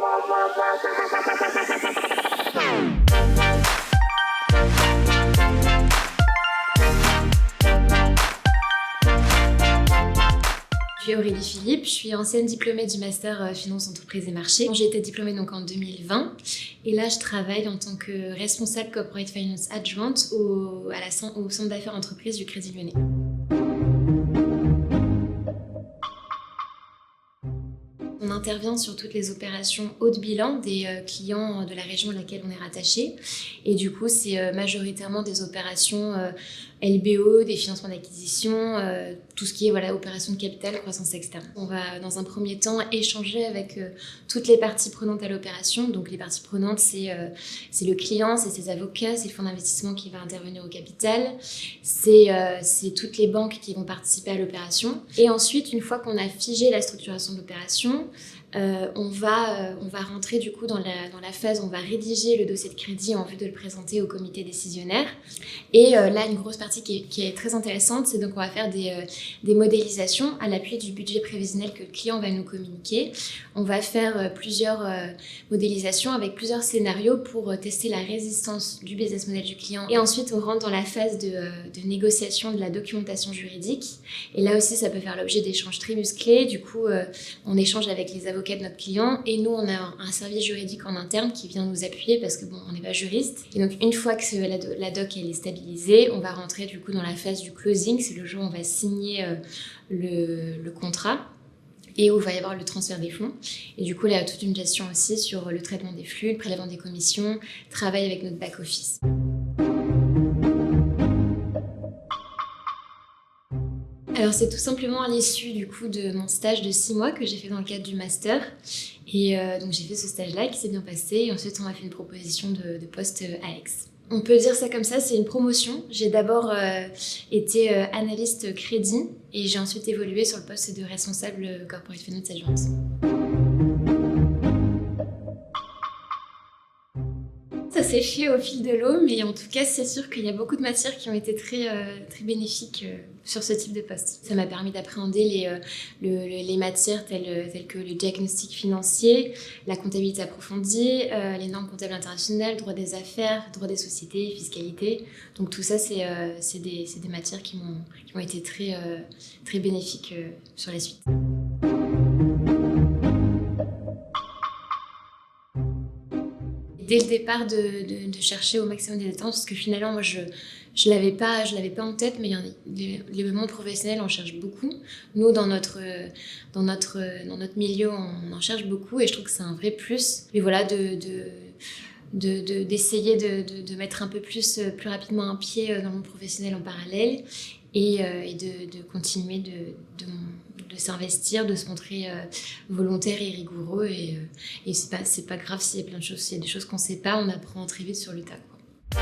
Je suis Aurélie Philippe, je suis ancienne diplômée du Master Finance, Entreprises et Marchés. J'ai été diplômée donc en 2020 et là je travaille en tant que responsable Corporate Finance adjointe au centre d'affaires entreprise du Crédit Lyonnais. On intervient sur toutes les opérations haut de bilan des clients de la région à laquelle on est rattaché. Et du coup, c'est majoritairement des opérations LBO, des financements d'acquisition, tout ce qui est opérations de capital, croissance externe. On va dans un premier temps échanger avec toutes les parties prenantes à l'opération. Donc les parties prenantes, c'est le client, c'est ses avocats, c'est le fonds d'investissement qui va intervenir au capital, c'est toutes les banques qui vont participer à l'opération. Et ensuite, une fois qu'on a figé la structuration de l'opération, on va rentrer du coup dans la phase où on va rédiger le dossier de crédit en vue de le présenter au comité décisionnaire. Et là, une grosse partie qui est très intéressante, c'est donc on va faire des modélisations à l'appui du budget prévisionnel que le client va nous communiquer. On va faire plusieurs modélisations avec plusieurs scénarios pour tester la résistance du business model du client. Et ensuite, on rentre dans la phase de négociation de la documentation juridique. Et là aussi, ça peut faire l'objet d'échanges très musclés. Du coup, on échange avec les avocats de notre client et nous, on a un service juridique en interne qui vient nous appuyer parce que on n'est pas juriste. Et donc, une fois que la doc elle est stabilisée, on va rentrer du coup dans la phase du closing. C'est le jour où on va signer le contrat et où il va y avoir le transfert des fonds. Et du coup, il y a toute une gestion aussi sur le traitement des flux, le prélèvement des commissions, travail avec notre back-office. Alors c'est tout simplement à l'issue du coup de mon stage de 6 mois que j'ai fait dans le cadre du master. Et donc j'ai fait ce stage-là qui s'est bien passé et ensuite on m'a fait une proposition de poste à Aix. On peut dire ça comme ça, c'est une promotion. J'ai d'abord été analyste crédit et j'ai ensuite évolué sur le poste de responsable Corporate Finance adjointe. Ça s'est fait au fil de l'eau, mais en tout cas, c'est sûr qu'il y a beaucoup de matières qui ont été très bénéfiques sur ce type de poste. Ça m'a permis d'appréhender les matières telles que le diagnostic financier, la comptabilité approfondie, les normes comptables internationales, droit des affaires, droit des sociétés, fiscalité. Donc tout ça, c'est des matières qui ont été très bénéfiques sur la suite. Dès le départ de chercher au maximum des dépenses, parce que finalement moi je l'avais pas en tête, mais les mondes professionnels en cherchent beaucoup. Nous dans notre milieu on en cherche beaucoup et je trouve que c'est un vrai plus. Mais voilà d'essayer de mettre un peu plus rapidement un pied dans le monde professionnel en parallèle et de continuer de s'investir, de se montrer volontaire et rigoureux et c'est pas grave s'il y a plein de choses, s'il y a des choses qu'on sait pas, on apprend très vite sur le tas, quoi.